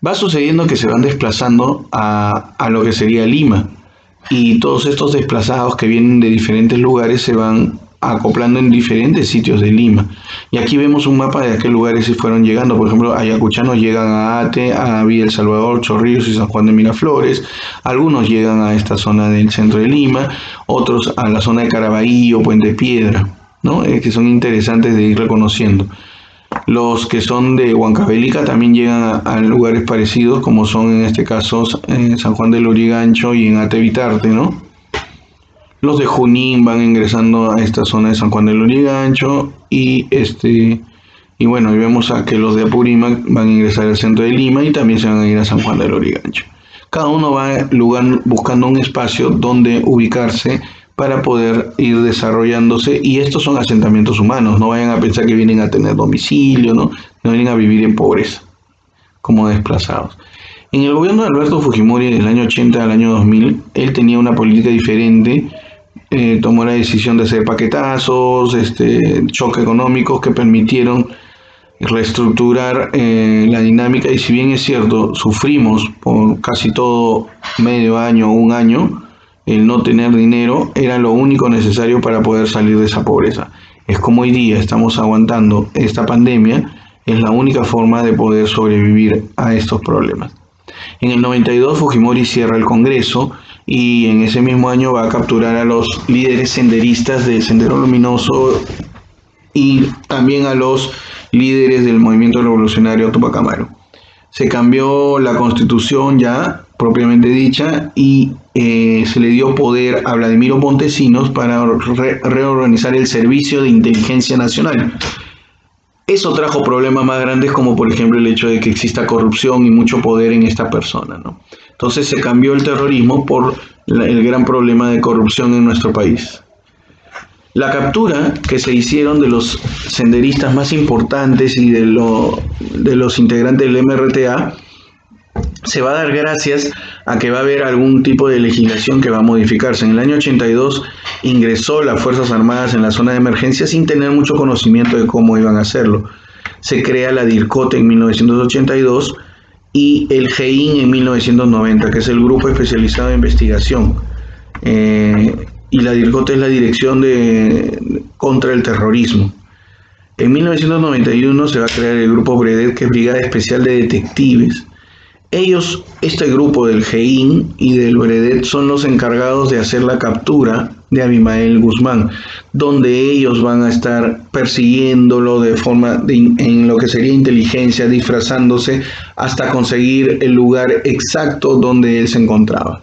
Va sucediendo que se van desplazando a lo que sería Lima, y todos estos desplazados que vienen de diferentes lugares se van acoplando en diferentes sitios de Lima. Y aquí vemos un mapa de a qué lugares se fueron llegando. Por ejemplo, ayacuchanos llegan a Ate, a Villa El Salvador, Chorrillos y San Juan de Miraflores. Algunos llegan a esta zona del centro de Lima, otros a la zona de Caraballo, Puente Piedra, ¿no? Que son interesantes de ir reconociendo. Los que son de Huancavelica también llegan a lugares parecidos, como son en este caso en San Juan del Lurigancho y en Atevitarte, ¿no? Los de Junín van ingresando a esta zona de San Juan del Lurigancho y bueno, y vemos a que los de Apurímac van a ingresar al centro de Lima y también se van a ir a San Juan del Lurigancho. Cada uno va buscando un espacio donde ubicarse para poder ir desarrollándose, y estos son asentamientos humanos. No vayan a pensar que vienen a tener domicilio, no vienen a vivir en pobreza como desplazados. En el gobierno de Alberto Fujimori del año 80 al año 2000, él tenía una política diferente. Tomó la decisión de hacer paquetazos, choques económicos que permitieron reestructurar la dinámica, y si bien es cierto, sufrimos por casi todo medio año, un año, el no tener dinero era lo único necesario para poder salir de esa pobreza. Es como hoy día estamos aguantando esta pandemia, es la única forma de poder sobrevivir a estos problemas. En el 92 Fujimori cierra el Congreso y en ese mismo año va a capturar a los líderes senderistas del Sendero Luminoso y también a los líderes del movimiento revolucionario Tupac Amaru. Se cambió la constitución ya propiamente dicha y se le dio poder a Vladimiro Montesinos para reorganizar el Servicio de Inteligencia Nacional. Eso trajo problemas más grandes, como por ejemplo el hecho de que exista corrupción y mucho poder en esta persona, ¿no? Entonces se cambió el terrorismo por el gran problema de corrupción en nuestro país. La captura que se hicieron de los senderistas más importantes y de los integrantes del MRTA se va a dar gracias a que va a haber algún tipo de legislación que va a modificarse. En el año 82 ingresó las Fuerzas Armadas en la zona de emergencia sin tener mucho conocimiento de cómo iban a hacerlo. Se crea la DIRCOT en 1982 y el GEIN en 1990, que es el Grupo Especializado de Investigación. Y la DIRCOT es la Dirección contra el Terrorismo. En 1991 se va a crear el Grupo BREDET, que es Brigada Especial de Detectives. Ellos, este grupo del GEIN y del BREDET, son los encargados de hacer la captura de Abimael Guzmán, donde ellos van a estar persiguiéndolo en lo que sería inteligencia, disfrazándose hasta conseguir el lugar exacto donde él se encontraba.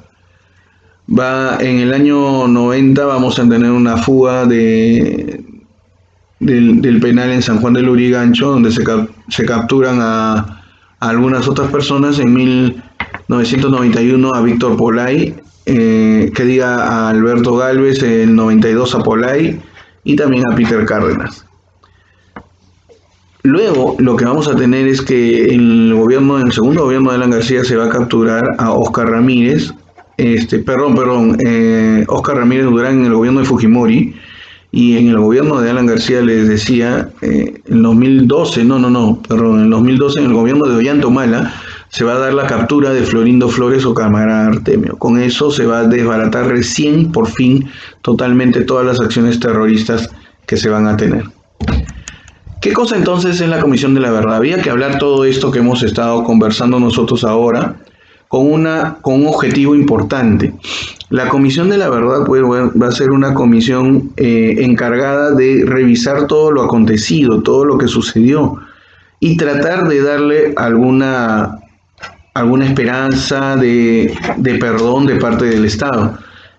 En el año 90 vamos a tener una fuga del penal en San Juan del Lurigancho, donde se capturan a algunas otras personas. En 1991 a Víctor Polay, a Alberto Galvez, en el 92 a Polay y también a Peter Cárdenas. Luego lo que vamos a tener es que en el segundo gobierno de Alan García se va a capturar a Óscar Ramírez, Óscar Ramírez Durán en el gobierno de Fujimori, y en el gobierno de Alan García les decía, en 2012 en el gobierno de Ollanta Humala se va a dar la captura de Florindo Flores o Camarada Artemio. Con eso se va a desbaratar recién, por fin, totalmente todas las acciones terroristas que se van a tener. ¿Qué cosa entonces es la Comisión de la Verdad? Había que hablar todo esto que hemos estado conversando nosotros ahora con un objetivo importante. La Comisión de la Verdad va a ser una comisión encargada de revisar todo lo acontecido, todo lo que sucedió, y tratar de darle alguna esperanza de perdón de parte del Estado,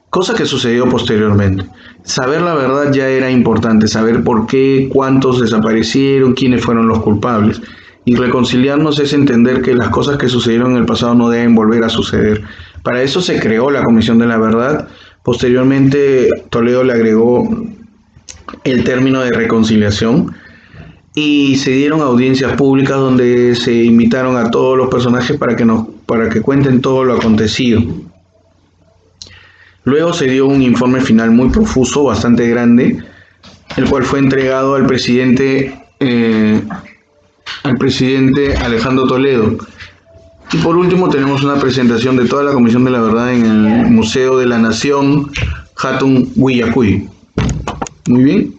cosa que sucedió posteriormente. Saber la verdad ya era importante, saber por qué, cuántos desaparecieron, quiénes fueron los culpables. Y reconciliarnos es entender que las cosas que sucedieron en el pasado no deben volver a suceder. Para eso se creó la Comisión de la Verdad. Posteriormente Toledo le agregó el término de reconciliación y se dieron audiencias públicas donde se invitaron a todos los personajes para que cuenten todo lo acontecido. Luego se dio un informe final muy profuso, bastante grande, el cual fue entregado al presidente Alejandro Toledo. Y por último tenemos una presentación de toda la Comisión de la Verdad en el Museo de la Nación Hatun Willacuy. Muy bien.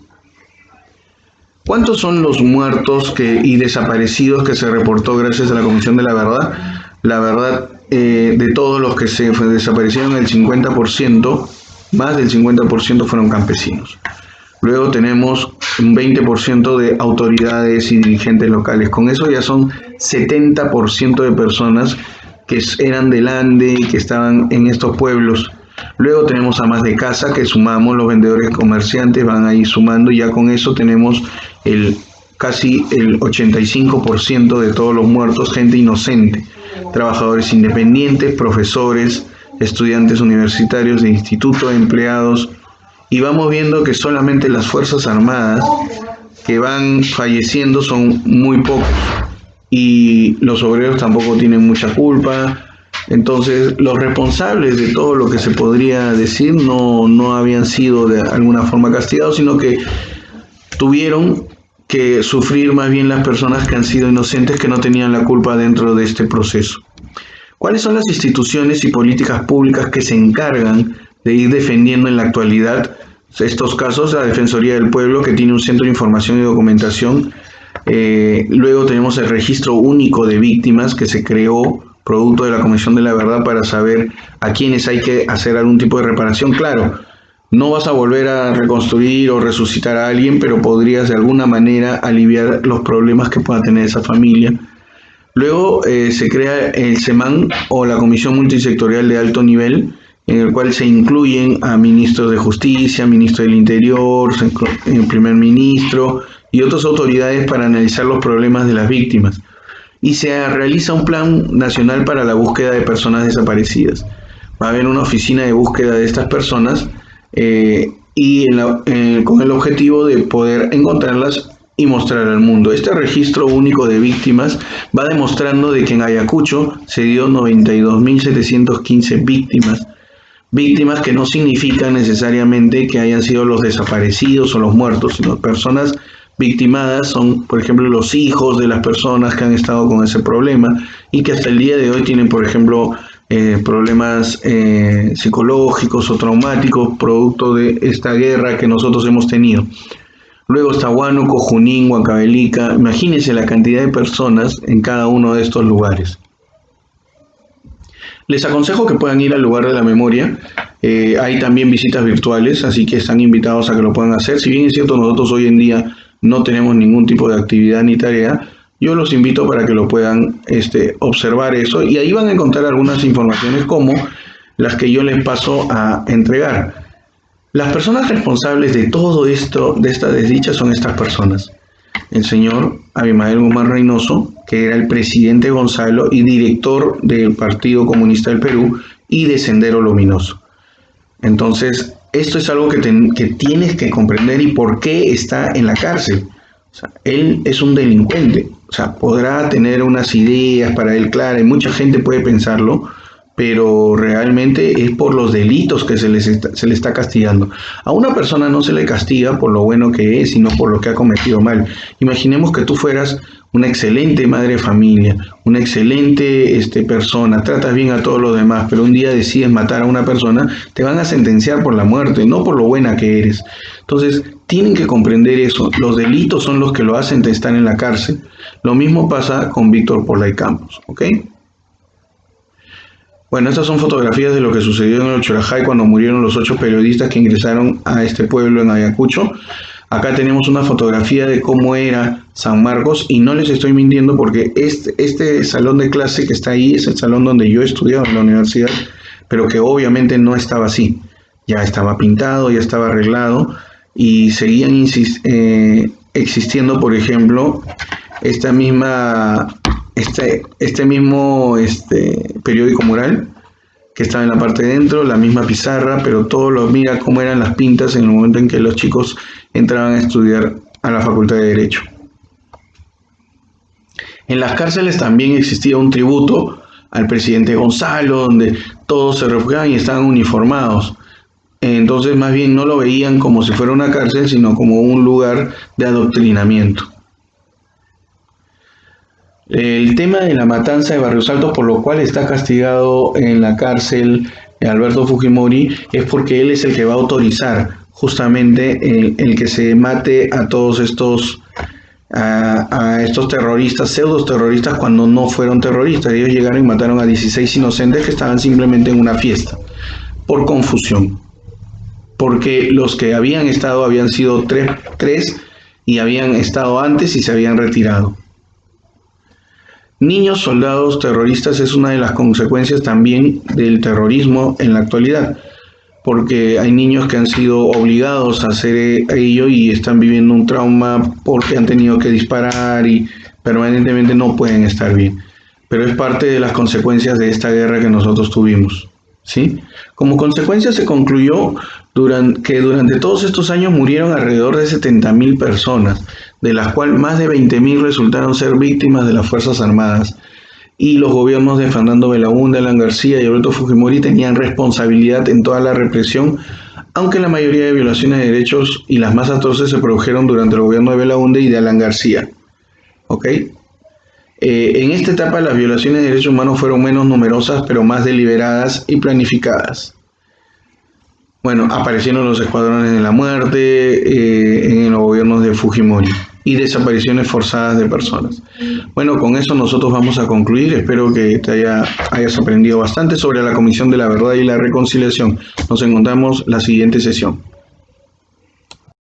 ¿Cuántos son los muertos y desaparecidos que se reportó gracias a la Comisión de la Verdad? La verdad, de todos los que se desaparecieron, el 50%, más del 50% fueron campesinos. Luego tenemos un 20% de autoridades y dirigentes locales. Con eso ya son 70% de personas que eran del Ande y que estaban en estos pueblos. Luego tenemos amas de casa que sumamos, los vendedores comerciantes van ahí sumando, y ya con eso tenemos casi el 85% de todos los muertos, gente inocente, trabajadores independientes, profesores, estudiantes universitarios de instituto, empleados. Y vamos viendo que solamente las Fuerzas Armadas que van falleciendo son muy pocos, y los obreros tampoco tienen mucha culpa. Entonces, los responsables de todo lo que se podría decir no habían sido de alguna forma castigados, sino que tuvieron que sufrir más bien las personas que han sido inocentes, que no tenían la culpa dentro de este proceso. ¿Cuáles son las instituciones y políticas públicas que se encargan de ir defendiendo en la actualidad estos casos? La Defensoría del Pueblo, que tiene un centro de información y documentación. Luego tenemos el Registro Único de Víctimas, que se creó producto de la Comisión de la Verdad para saber a quiénes hay que hacer algún tipo de reparación. Claro, no vas a volver a reconstruir o resucitar a alguien, pero podrías de alguna manera aliviar los problemas que pueda tener esa familia. Luego se crea el CEMAN, o la Comisión Multisectorial de Alto Nivel, en el cual se incluyen a ministros de Justicia, ministro del Interior, primer ministro y otras autoridades para analizar los problemas de las víctimas. Y se realiza un plan nacional para la búsqueda de personas desaparecidas. Va a haber una oficina de búsqueda de estas personas con el objetivo de poder encontrarlas y mostrar al mundo. Este registro único de víctimas va demostrando de que en Ayacucho se dio 92.715 víctimas. Víctimas que no significan necesariamente que hayan sido los desaparecidos o los muertos, sino personas victimadas son, por ejemplo, los hijos de las personas que han estado con ese problema y que hasta el día de hoy tienen, por ejemplo, problemas psicológicos o traumáticos producto de esta guerra que nosotros hemos tenido. Luego está Huánuco, Junín, Huancavelica. Imagínense la cantidad de personas en cada uno de estos lugares. Les aconsejo que puedan ir al lugar de la memoria. Hay también visitas virtuales, así que están invitados a que lo puedan hacer. Si bien es cierto, nosotros hoy en día no tenemos ningún tipo de actividad ni tarea, yo los invito para que lo puedan observar eso, y ahí van a encontrar algunas informaciones como las que yo les paso a entregar. Las personas responsables de todo esto, de esta desdicha, son estas personas. El señor Abimael Guzmán Reynoso, que era el presidente Gonzalo y director del Partido Comunista del Perú y de Sendero Luminoso. Entonces, esto es algo que tienes que comprender, y por qué está en la cárcel. O sea, él es un delincuente. O sea, podrá tener unas ideas para él claras, y mucha gente puede pensarlo, pero realmente es por los delitos que se le está castigando. A una persona no se le castiga por lo bueno que es, sino por lo que ha cometido mal. Imaginemos que tú fueras una excelente madre de familia, una excelente persona, tratas bien a todos los demás, pero un día decides matar a una persona, te van a sentenciar por la muerte, no por lo buena que eres. Entonces, tienen que comprender eso. Los delitos son los que lo hacen de estar en la cárcel. Lo mismo pasa con Víctor Porlay Campos, ¿ok? Bueno, estas son fotografías de lo que sucedió en el Chorajay cuando murieron los 8 periodistas que ingresaron a este pueblo en Ayacucho. Acá tenemos una fotografía de cómo era San Marcos, y no les estoy mintiendo porque este salón de clase que está ahí es el salón donde yo estudiaba en la universidad, pero que obviamente no estaba así. Ya estaba pintado, ya estaba arreglado, y seguían existiendo, por ejemplo, este mismo periódico mural que estaba en la parte de dentro, la misma pizarra, pero mira cómo eran las pintas en el momento en que los chicos entraban a estudiar a la Facultad de Derecho. En las cárceles también existía un tributo al presidente Gonzalo, donde todos se refugiaban y estaban uniformados. Entonces, más bien no lo veían como si fuera una cárcel, sino como un lugar de adoctrinamiento. El tema de la matanza de Barrios Altos, por lo cual está castigado en la cárcel Alberto Fujimori, es porque él es el que va a autorizar justamente el que se mate a todos a estos terroristas, pseudos terroristas, cuando no fueron terroristas. Ellos llegaron y mataron a 16 inocentes que estaban simplemente en una fiesta, por confusión. Porque los que habían estado habían sido tres y habían estado antes y se habían retirado. Niños soldados terroristas es una de las consecuencias también del terrorismo en la actualidad, porque hay niños que han sido obligados a hacer ello y están viviendo un trauma porque han tenido que disparar y permanentemente no pueden estar bien. Pero es parte de las consecuencias de esta guerra que nosotros tuvimos, ¿sí? Como consecuencia se concluyó que durante todos estos años murieron alrededor de 70.000 personas, de las cuales más de 20.000 resultaron ser víctimas de las Fuerzas Armadas. Y los gobiernos de Fernando Belaúnde, Alan García y Alberto Fujimori tenían responsabilidad en toda la represión, aunque la mayoría de violaciones de derechos y las más atroces se produjeron durante el gobierno de Belaúnde y de Alan García. ¿Ok? En esta etapa las violaciones de derechos humanos fueron menos numerosas, pero más deliberadas y planificadas. Bueno, aparecieron los escuadrones de la muerte en los gobiernos de Fujimori y desapariciones forzadas de personas. Bueno, con eso nosotros vamos a concluir. Espero que hayas aprendido bastante sobre la Comisión de la Verdad y la Reconciliación. Nos encontramos la siguiente sesión.